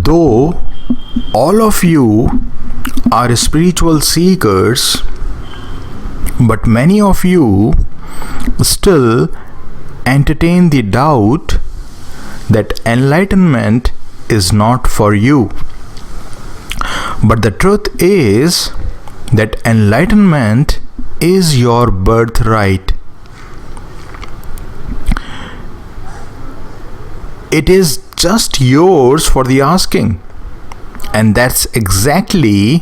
Though all of you are spiritual seekers, but many of you still entertain the doubt that enlightenment is not for you. But the truth is that enlightenment is your birthright. It is just yours for the asking. And that's exactly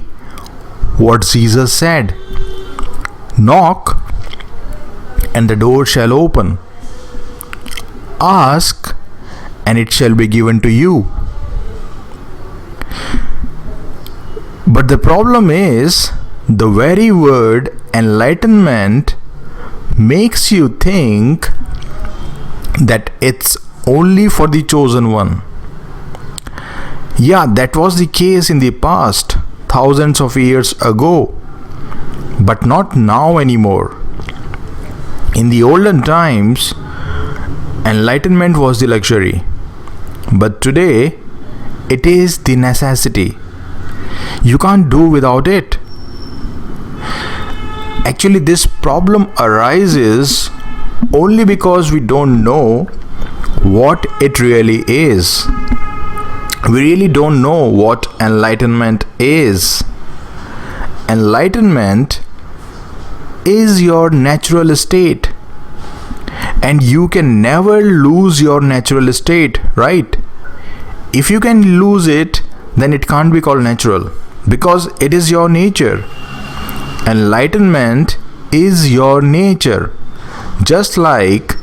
what Jesus said. Knock, and the door shall open. Ask, and it shall be given to you. But the problem is, the very word enlightenment makes you think that it's only for the chosen one. Yeah, that was the case in the past, thousands of years ago, but not now anymore. In the olden times, enlightenment was the luxury, but today it is the necessity. You can't do without it. Actually, this problem arises only because we don't know what it really is. We really don't know what enlightenment is. Enlightenment is your natural state, and you can never lose your natural state, right? If you can lose it, then it can't be called natural, because it is your nature. Enlightenment is your nature, just like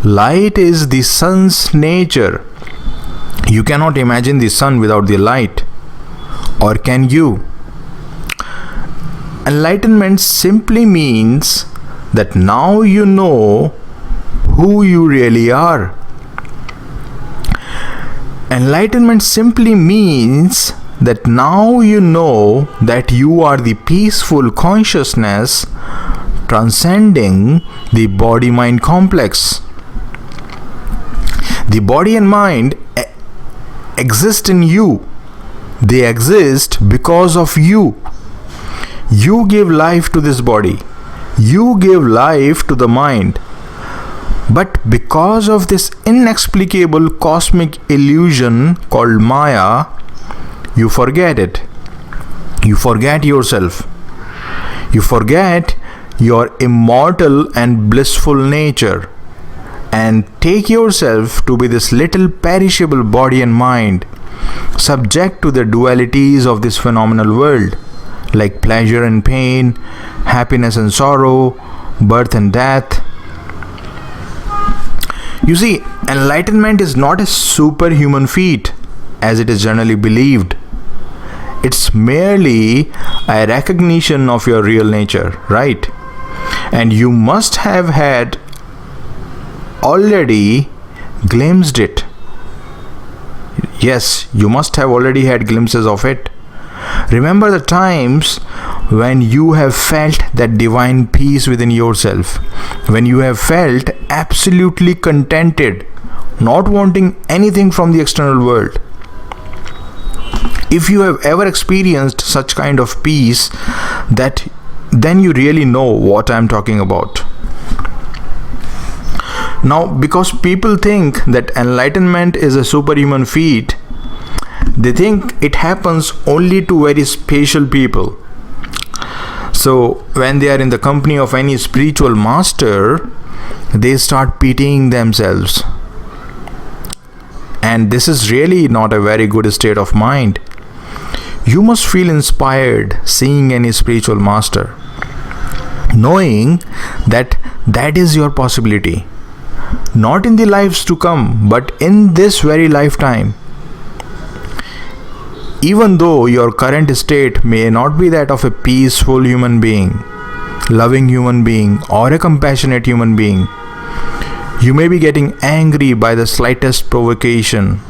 light is the sun's nature. You cannot imagine the sun without the light, or can you? Enlightenment simply means that now you know who you really are. Enlightenment simply means that now you know that you are the peaceful consciousness transcending the body-mind complex. The body and mind exist in you. They exist because of you. You give life to this body. You give life to the mind. But because of this inexplicable cosmic illusion called Maya, you forget it. You forget yourself. You forget your immortal and blissful nature, and take yourself to be this little perishable body and mind, subject to the dualities of this phenomenal world, like pleasure and pain, happiness and sorrow, birth and death. You see, enlightenment is not a superhuman feat, as it is generally believed. It's merely a recognition of your real nature, right? And you must have had already glimpsed it. Yes, you must have already had glimpses of it. Remember the times when you have felt that divine peace within yourself, when you have felt absolutely contented, not wanting anything from the external world. If you have ever experienced such kind of peace, then you really know what I am talking about. Now, because people think that enlightenment is a superhuman feat, they think it happens only to very special people. So, when they are in the company of any spiritual master, they start pitying themselves. And this is really not a very good state of mind. You must feel inspired seeing any spiritual master, knowing that that is your possibility. Not in the lives to come, but in this very lifetime. Even though your current state may not be that of a peaceful human being, loving human being, or a compassionate human being, you may be getting angry by the slightest provocation.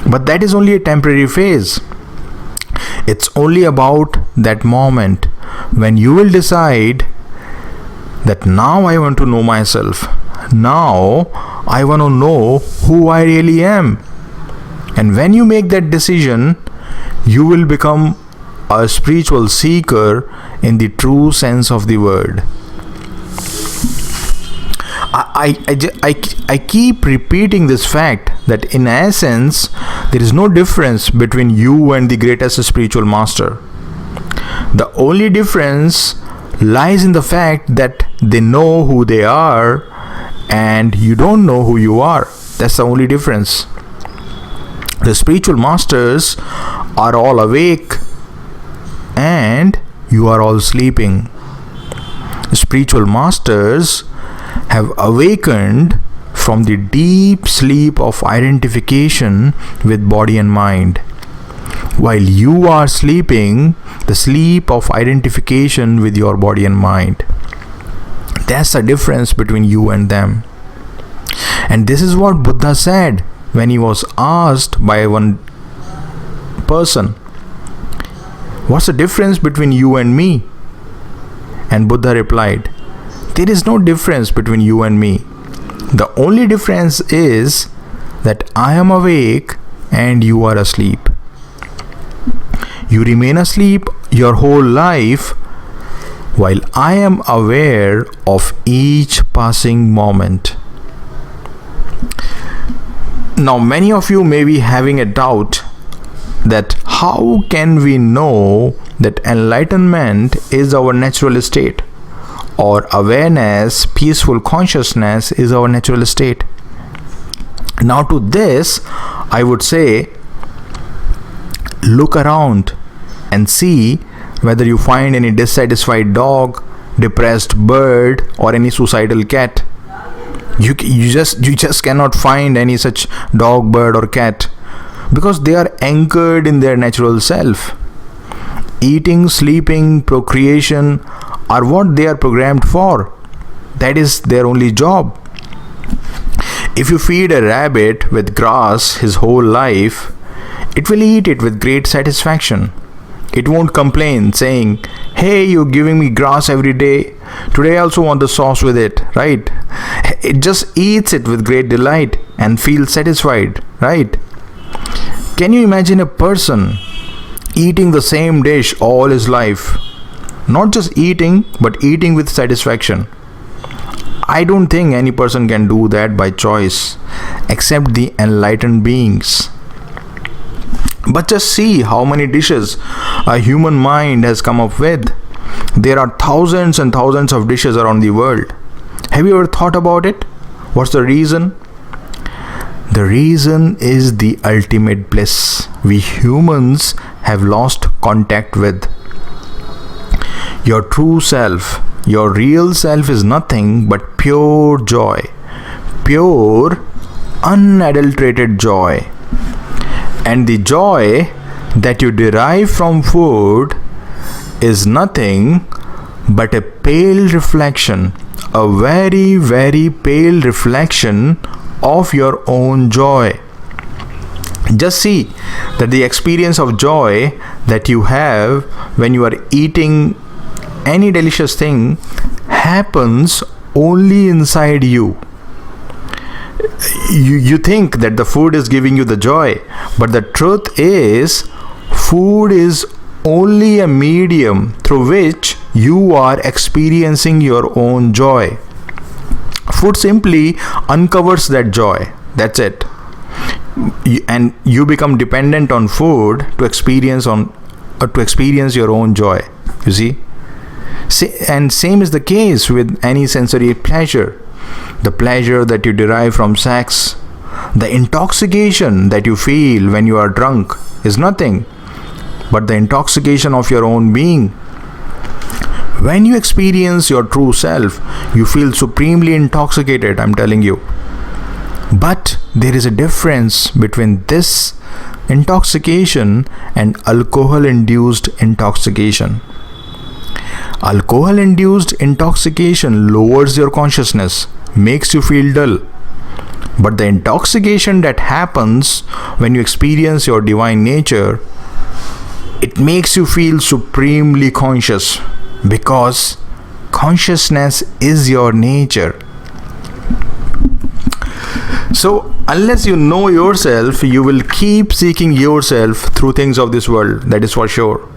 But that is only a temporary phase. It's only about that moment when you will decide that now I want to know myself. Now I want to know who I really am. And when you make that decision, you will become a spiritual seeker in the true sense of the word. I keep repeating this fact that in essence, there is no difference between you and the greatest spiritual master. The only difference lies in the fact that they know who they are and you don't know who you are. That's the only difference. The spiritual masters are all awake and you are all sleeping. The spiritual masters have awakened from the deep sleep of identification with body and mind, while you are sleeping the sleep of identification with your body and mind. That's the difference between you and them. And this is what Buddha said when he was asked by one person, what's the difference between you and me? And Buddha replied, there is no difference between you and me. The only difference is that I am awake and you are asleep. You remain asleep your whole life while I am aware of each passing moment. Now, many of you may be having a doubt that how can we know that enlightenment is our natural state, or awareness, peaceful consciousness is our natural state. Now to this, I would say, look around and see whether you find any dissatisfied dog, depressed bird, or any suicidal cat. You just cannot find any such dog, bird, or cat because they are anchored in their natural self. Eating, sleeping, procreation are what they are programmed for. That is their only job. If you feed a rabbit with grass his whole life, it will eat it with great satisfaction. It won't complain saying, hey, you're giving me grass every day. Today I also want the sauce with it, right? It just eats it with great delight and feels satisfied, right? Can you imagine a person eating the same dish all his life? Not just eating, but eating with satisfaction. I don't think any person can do that by choice, except the enlightened beings. But just see how many dishes a human mind has come up with. There are thousands and thousands of dishes around the world. Have you ever thought about it? What's the reason? The reason is the ultimate bliss we humans have lost contact with. Your true self, your real self is nothing but pure joy, pure, unadulterated joy. And the joy that you derive from food is nothing but a pale reflection, a very, very pale reflection of your own joy. Just see that the experience of joy that you have when you are eating any delicious thing happens only inside you. You think that the food is giving you the joy, but the truth is, food is only a medium through which you are experiencing your own joy. Food simply uncovers that joy. That's it. And you become dependent on food to experience your own joy. You see? And same is the case with any sensory pleasure. The pleasure that you derive from sex, the intoxication that you feel when you are drunk is nothing but the intoxication of your own being. When you experience your true self, you feel supremely intoxicated, I'm telling you. But there is a difference between this intoxication and alcohol-induced intoxication. Alcohol-induced intoxication lowers your consciousness, makes you feel dull. But the intoxication that happens when you experience your divine nature, it makes you feel supremely conscious, because consciousness is your nature. So, unless you know yourself, you will keep seeking yourself through things of this world. That is for sure.